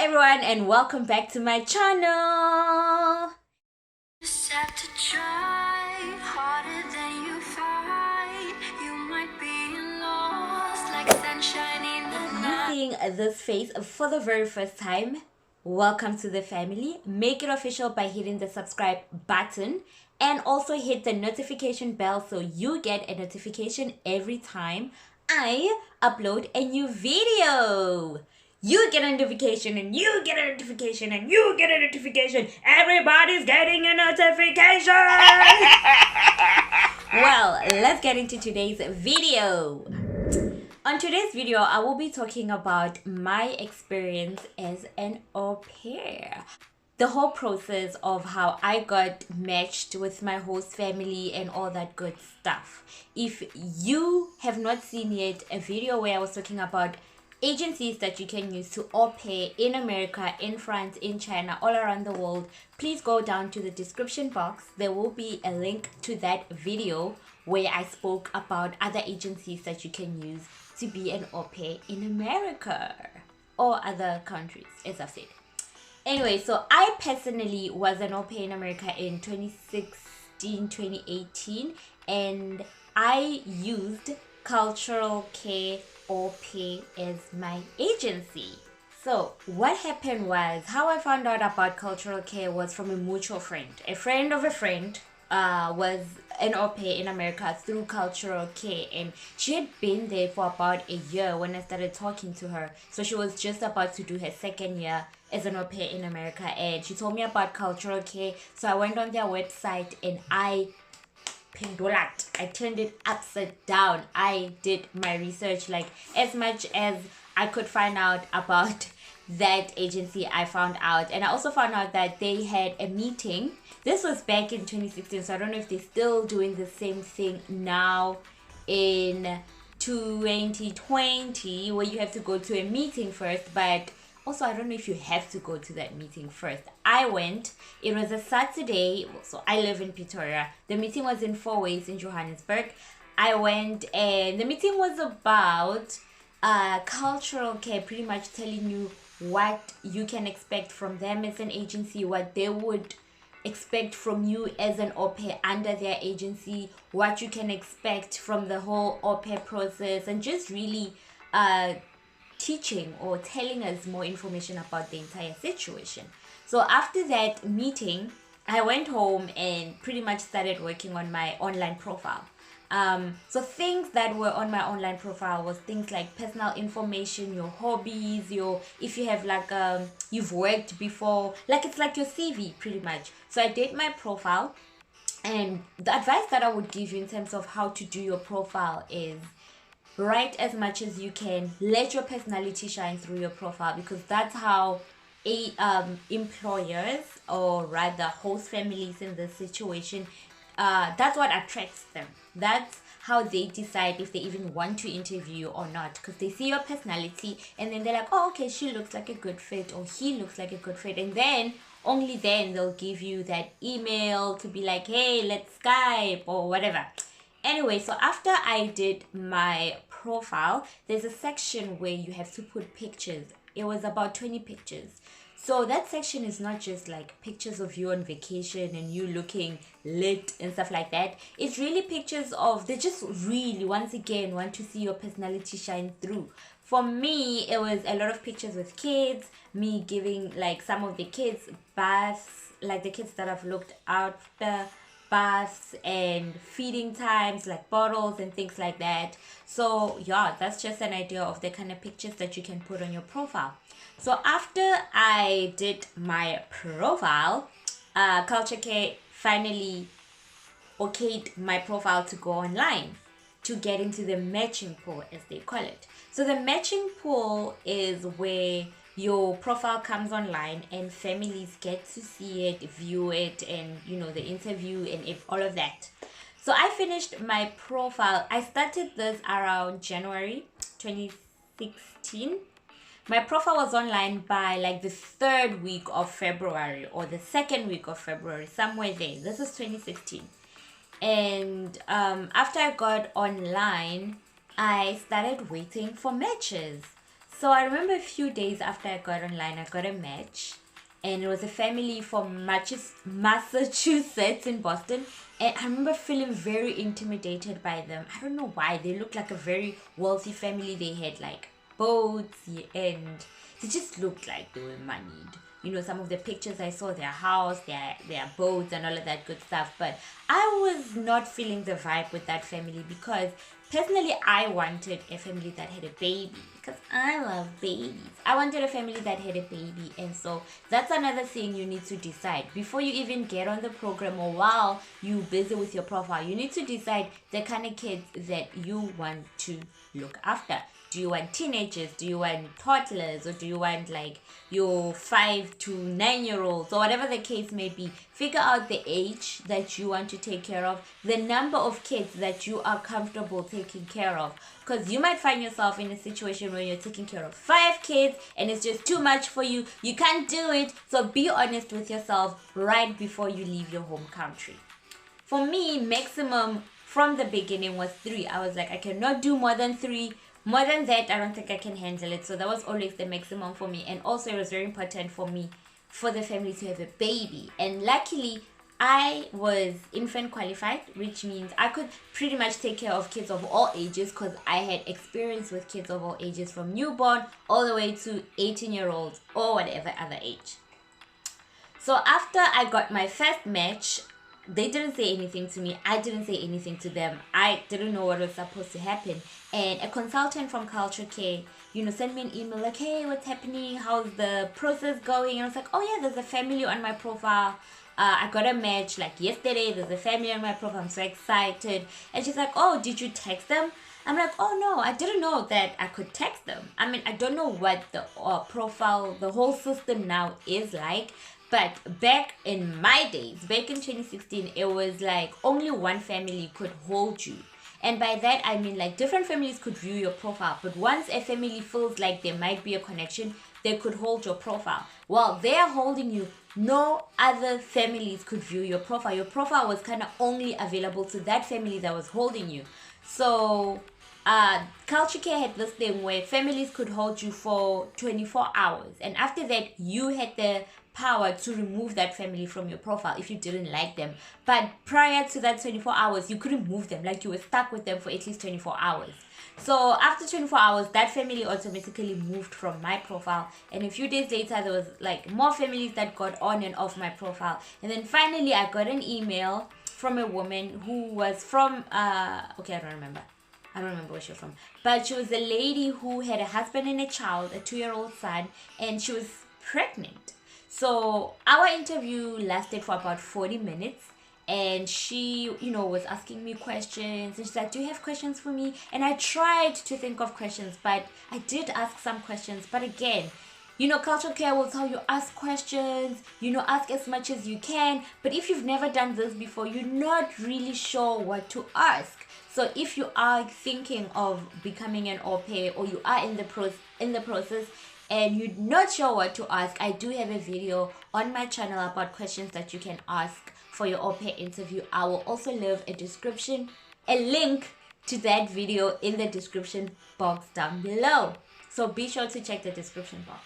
everyone and welcome back to my channel. Just have to try harder than you fight. You might be lost like sunshine in the night. Seeing this face for the very first time, welcome to the family. Make it official by hitting the subscribe button and also hit the notification bell so you get a notification every time I upload a new video. You get a notification and you get a notification and you get a notification. Everybody's getting a notification. Well, let's get into today's video. On today's video, I will be talking about my experience as an au pair. The whole process of how I got matched with my host family and all that good stuff. If you have not seen yet a video where I was talking about agencies that you can use to au pair in America, in France, in China, all around the world, please go down to the description box. There will be a link to that video where I spoke about other agencies that you can use to be an au pair in America or other countries, as I've said. Anyway, so I personally was an au pair in America in 2016, 2018, and I used Cultural Care Au Pair as my agency. So what happened was, how I found out about Cultural Care was from a mutual friend. A friend of a friend was an au pair in America through Cultural Care, and she had been there for about a year when I started talking to her. So she was just about to do her second year as an au pair in America, and she told me about Cultural Care. So I went on their website and I turned it upside down. I did my research, like as much as I could find out about that agency. I found out, and I also found out that they had a meeting. This was back in 2016, so I don't know if they're still doing the same thing now in 2020, where you have to go to a meeting first. But also, I don't know if you have to go to that meeting first. I went. It was a Saturday. So I live in Pretoria. The meeting was in Four Ways in Johannesburg. I went, and the meeting was about Cultural Care, pretty much telling you what you can expect from them as an agency, what they would expect from you as an au pair under their agency, what you can expect from the whole au pair process, and just really teaching or telling us more information about the entire situation. So after that meeting, I went home and pretty much started working on my online profile. So things that were on my online profile was things like personal information, your hobbies, if you have like you've worked before, like it's like your CV pretty much. So I did my profile, and the advice that I would give you in terms of how to do your profile is write as much as you can. Let your personality shine through your profile, because that's how employers, or rather host families in this situation, that's what attracts them. That's how they decide if they even want to interview you or not, because they see your personality and then they're like, oh, okay, she looks like a good fit, or he looks like a good fit, and then only then they'll give you that email to be like, hey, let's Skype or whatever. Anyway, so after I did my profile, there's a section where you have to put pictures. It was about 20 pictures. So that section is not just like pictures of you on vacation and you looking lit and stuff like that. It's really pictures of, they just really, once again, want to see your personality shine through. For me, it was a lot of pictures with kids, me giving like some of the kids baths, like the kids that I've looked after, baths and feeding times, like bottles and things like that. So yeah, that's just an idea of the kind of pictures that you can put on your profile. So after I did my profile, Culture Care finally okayed my profile to go online, to get into the matching pool, as they call it. So the matching pool is where your profile comes online and families get to see it, view it, and the interview and all of that. So I finished my profile. I started this around January 2016. My profile was online by like the third week of February or the second week of February, somewhere there. This is 2016. And after I got online, I started waiting for matches. So I remember a few days after I got online, I got a match, and it was a family from Massachusetts in Boston. And I remember feeling very intimidated by them. I don't know why. They looked like a very wealthy family. They had like boats, and they just looked like they were moneyed. Some of the pictures I saw, their house, their boats, and all of that good stuff. But I was not feeling the vibe with that family because personally, I wanted a family that had a baby because I love babies. I wanted a family that had a baby, and so that's another thing you need to decide before you even get on the program or while you're busy with your profile. You need to decide the kind of kids that you want to look after. Do you want teenagers? Do you want toddlers? Or do you want like your 5 to 9-year-olds or whatever the case may be? Figure out the age that you want to take care of, the number of kids that you are comfortable taking care of. Because you might find yourself in a situation where you're taking care of 5 kids and it's just too much for you. You can't do it. So be honest with yourself right before you leave your home country. For me, maximum from the beginning was 3. I was like, I cannot do more than 3. More than that, I don't think I can handle it. So that was always the maximum for me. And also, it was very important for me, for the family to have a baby. And luckily, I was infant qualified, which means I could pretty much take care of kids of all ages because I had experience with kids of all ages, from newborn all the way to 18-year-olds or whatever other age. So after I got my first match, they didn't say anything to me. I didn't say anything to them. I didn't know what was supposed to happen. And a consultant from Culture Care, sent me an email like, hey, what's happening? How's the process going? And I was like, oh yeah, there's a family on my profile. I got a match like yesterday. There's a family on my profile. I'm so excited. And she's like, oh, did you text them? I'm like, oh no, I didn't know that I could text them. I mean, I don't know what the profile, the whole system now is like. But back in my days, back in 2016, it was like only one family could hold you. And by that, I mean like different families could view your profile. But once a family feels like there might be a connection, they could hold your profile. While they're holding you, no other families could view your profile. Your profile was kind of only available to that family that was holding you. So Culture Care had this thing where families could hold you for 24 hours. And after that, you had the power to remove that family from your profile if you didn't like them. But prior to that 24 hours, you couldn't move them. Like, you were stuck with them for at least 24 hours. So after 24 hours, that family automatically moved from my profile. And a few days later, there was like more families that got on and off my profile. And then finally, I got an email from a woman who was from, I don't remember where she was from. But she was a lady who had a husband and a child, a 2-year-old son, and she was pregnant. So our interview lasted for about 40 minutes. And she, was asking me questions. And she's like, do you have questions for me? And I tried to think of questions, but I did ask some questions. But again, Culture Care will tell you, ask questions, ask as much as you can. But if you've never done this before, you're not really sure what to ask. So if you are thinking of becoming an au pair, or you are in the process and you're not sure what to ask, I do have a video on my channel about questions that you can ask for your au pair interview. I will also leave a link to that video in the description box down below. So be sure to check the description box.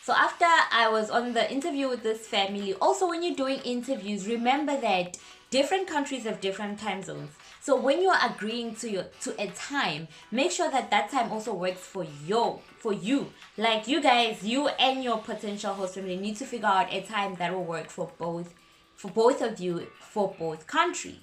So after I was on the interview with this family, also when you're doing interviews, remember that different countries have different time zones. So when you're agreeing to a time, make sure that time also works for you. Like, you guys, you and your potential host family need to figure out a time that will work for both of you, for both countries.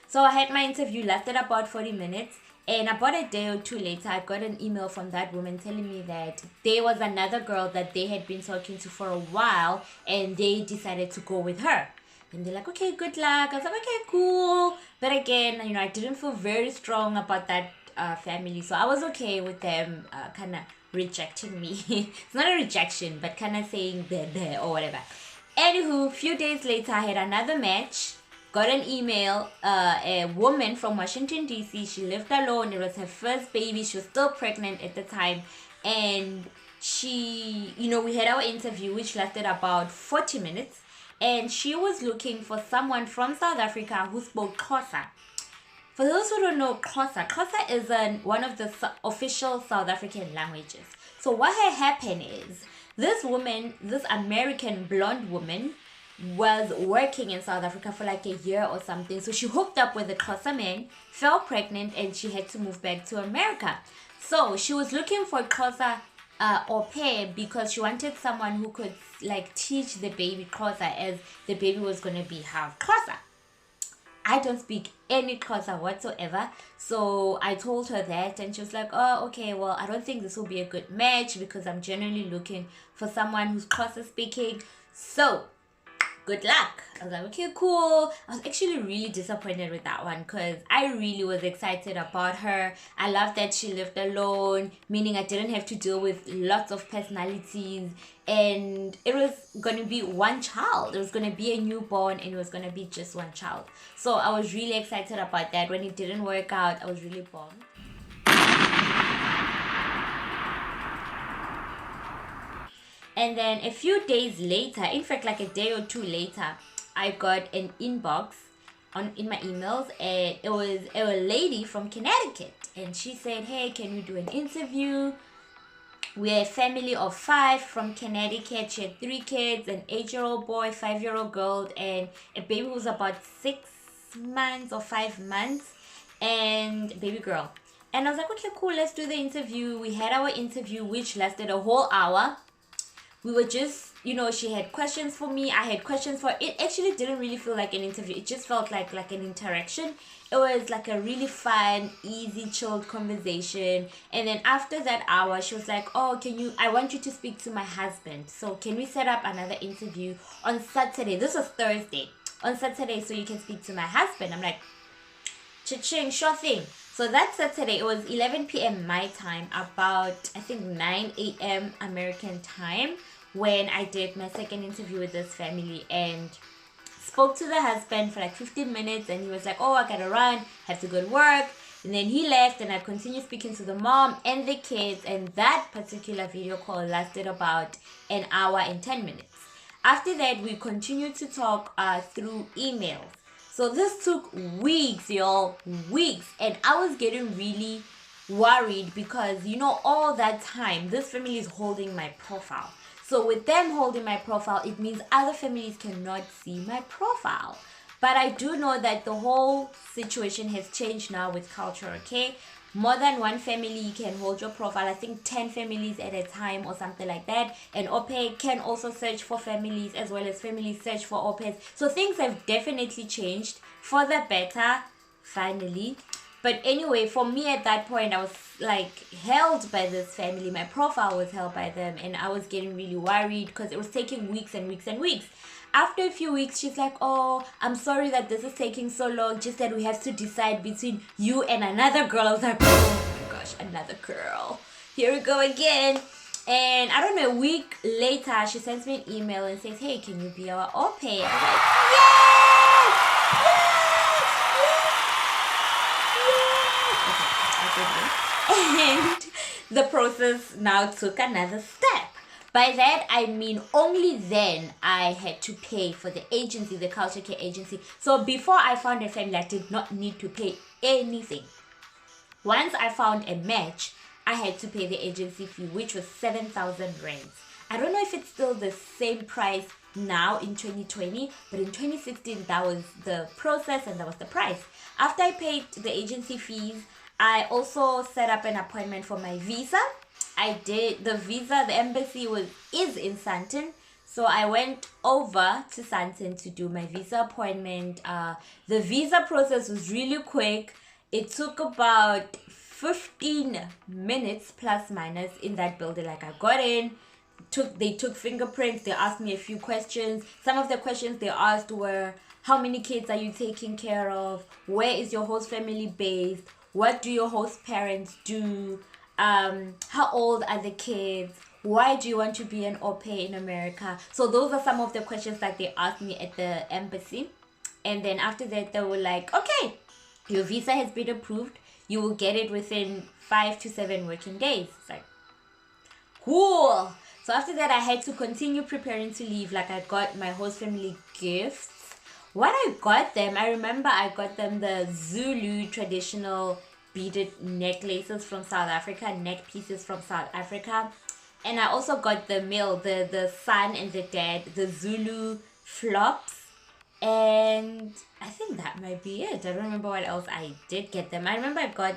So I had my interview, lasted about 40 minutes. And about a day or two later, I got an email from that woman telling me that there was another girl that they had been talking to for a while, and they decided to go with her. And they're like, okay, good luck. I was like, okay, cool. But again, I didn't feel very strong about that family. So I was okay with them kind of rejecting me. It's not a rejection, but kind of saying they're or whatever. Anywho, a few days later, I had another match. Got an email, a woman from Washington, D.C. She lived alone. It was her first baby. She was still pregnant at the time. And she, we had our interview, which lasted about 40 minutes. And she was looking for someone from South Africa who spoke Xhosa. For those who don't know, Xhosa is one of the official South African languages. So what had happened is this woman, this American blonde woman, was working in South Africa for like a year or something. So she hooked up with a Xhosa man, fell pregnant, and she had to move back to America. So she was looking for Xhosa au pair because she wanted someone who could like teach the baby Xhosa, as the baby was going to be half Xhosa. I don't speak any Xhosa whatsoever, so I told her that, and she was like, oh, okay, well, I don't think this will be a good match because I'm generally looking for someone who's Xhosa speaking, so good luck. I was like, okay, cool. I was actually really disappointed with that one because I really was excited about her. I love that she lived alone, meaning I didn't have to deal with lots of personalities, and it was going to be one child. It was going to be a newborn, and it was going to be just one child. So I was really excited about that. When it didn't work out, I was really bummed. And then a few days later, in fact like a day or two later, I got an inbox in my emails, and it was a lady from Connecticut, and she said, hey, can we do an interview? We're a family of 5 from Connecticut. She had 3 kids, an 8-year-old boy, 5-year-old girl, and a baby who was about 6 months or 5 months, and a baby girl. And I was like, okay, cool, let's do the interview. We had our interview, which lasted a whole hour. We were just, she had questions for me, I had questions for it. Actually didn't really feel like an interview. It just felt like an interaction. It was like a really fun, easy, chilled conversation. And then after that hour, she was like, oh, I want you to speak to my husband. So can we set up another interview on Saturday? This was Thursday. On Saturday, so you can speak to my husband. I'm like, cha-ching, sure thing. So that Saturday, it was 11 p.m. my time, about, I think, 9 a.m. American time, when I did my second interview with this family, and spoke to the husband for like 15 minutes, and he was like, oh, I gotta run, have to go to work. And then he left, and I continued speaking to the mom and the kids, and that particular video call lasted about an hour and 10 minutes. After that, we continued to talk through emails. So this took weeks, y'all, weeks. And I was getting really worried because, all that time, this family is holding my profile. So with them holding my profile, it means other families cannot see my profile. But I do know that the whole situation has changed now with culture, okay? More than one family can hold your profile. I think 10 families at a time or something like that. And Aupair can also search for families, as well as families search for au pairs. So things have definitely changed for the better, finally. But anyway, for me at that point, I was like held by this family. My profile was held by them, and I was getting really worried because it was taking weeks and weeks and weeks. After a few weeks, she's like, oh, I'm sorry that this is taking so long, just that we have to decide between you and another girl. I was like, oh my gosh, another girl. Here we go again. And I don't know, a week later, she sends me an email and says, hey, can you be our au pair? I was like, yes! Yes! Yes! Yes! Okay, I did it. And the process now took another step. By that, I mean only then I had to pay for the agency, the culture care agency. So before I found a family, I did not need to pay anything. Once I found a match, I had to pay the agency fee, which was 7,000 rands. I don't know if it's still the same price now in 2020, but in 2016, that was the process and that was the price. After I paid the agency fees, I also set up an appointment for my visa. I did the visa, the embassy is in Sandton. So I went over to Sandton to do my visa appointment. The visa process was really quick. It took about 15 minutes plus minus in that building. Like I got in, they took fingerprints, they asked me a few questions. Some of the questions they asked were, how many kids are you taking care of? Where is your host family based? What do your host parents do? How old are the kids? Why do you want to be an au pair in America? So those are some of the questions that they asked me at the embassy. And then after that, they were like, okay, your visa has been approved. You will get it within 5 to 7 working days. It's like, cool. So after that, I had to continue preparing to leave. Like I got my host family gifts, what I got them, I remember I got them the Zulu traditional beaded necklaces from South Africa, neck pieces from South Africa. And I also got the male, the son and the dad, the Zulu flops. And I think that might be it. I don't remember what else I did get them. I remember I got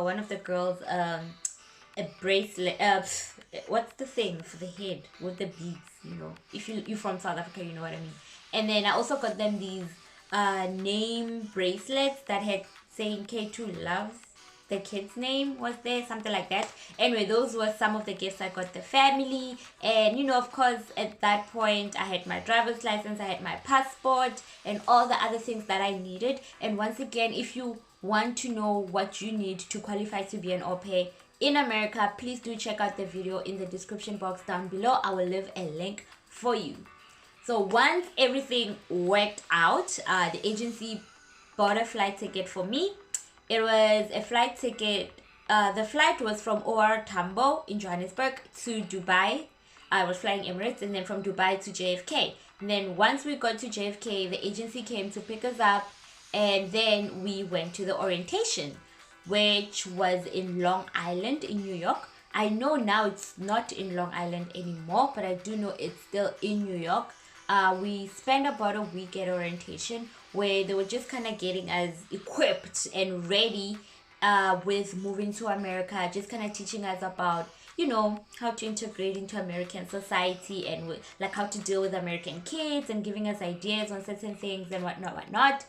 one of the girls, a bracelet. What's the thing for the head with the beads? You know, if you're from South Africa, you know what I mean. And then I also got them these name bracelets that had saying K2 loves the kid's name was there, something like that. Anyway, those were some of the gifts I got the family. And you know, of course, at that point I had my driver's license, I had my passport, and all the other things that I needed. And once again, if you want to know what you need to qualify to be an au pair in America, please do check out the video in the description box down below. I will leave a link for you. So once everything worked out, the agency bought a flight ticket for me. It was a flight ticket. The flight was from OR Tambo in Johannesburg to Dubai. I was flying Emirates, and then from Dubai to JFK. And then once we got to JFK, the agency came to pick us up, and then we went to the orientation, which was in Long Island in New York. I know now it's not in Long Island anymore, but I do know it's still in New York. We spent about a week at orientation where they were just kind of getting us equipped and ready with moving to America, just kind of teaching us about, you know, how to integrate into American society and like how to deal with American kids, and giving us ideas on certain things and whatnot.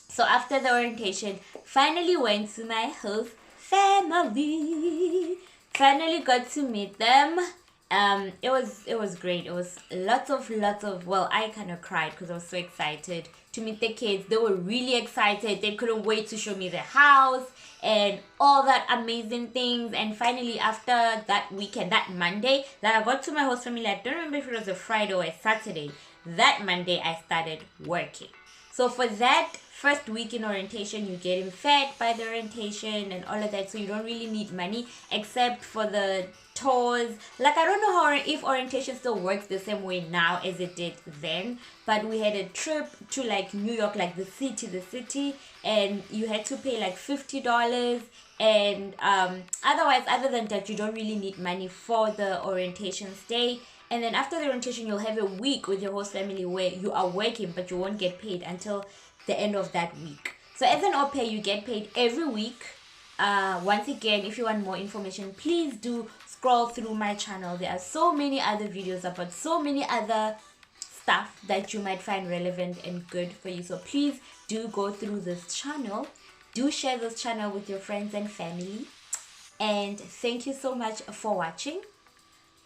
So after the orientation, finally went to my host family. Finally got to meet them. It was great. It was lots of well, I kind of cried because I was so excited to meet the kids. They were really excited. They couldn't wait to show me the house and all that amazing things. And finally, after that weekend, that Monday that I got to my host family, I don't remember if it was a Friday or a Saturday. That Monday I started working. So for that first week in orientation, you're getting fed by the orientation and all of that, so you don't really need money except for the tours. Like, I don't know if orientation still works the same way now as it did then, but we had a trip to like New York, like the city, and you had to pay like $50. And otherwise, other than that, you don't really need money for the orientation stay. And then after the orientation, you'll have a week with your host family where you are working, but you won't get paid until the end of that week. So as an au pair, you get paid every week. Once again, if you want more information, please do scroll through my channel. There are so many other videos about so many other stuff that you might find relevant and good for you. So please do go through this channel. Do share this channel with your friends and family. And thank you so much for watching.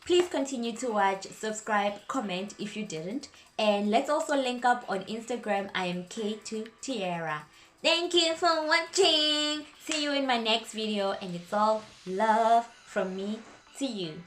Please continue to watch, subscribe, comment if you didn't. And let's also link up on Instagram. I am K2 Tierra. Thank you for watching. See you in my next video. And it's all love from me to you.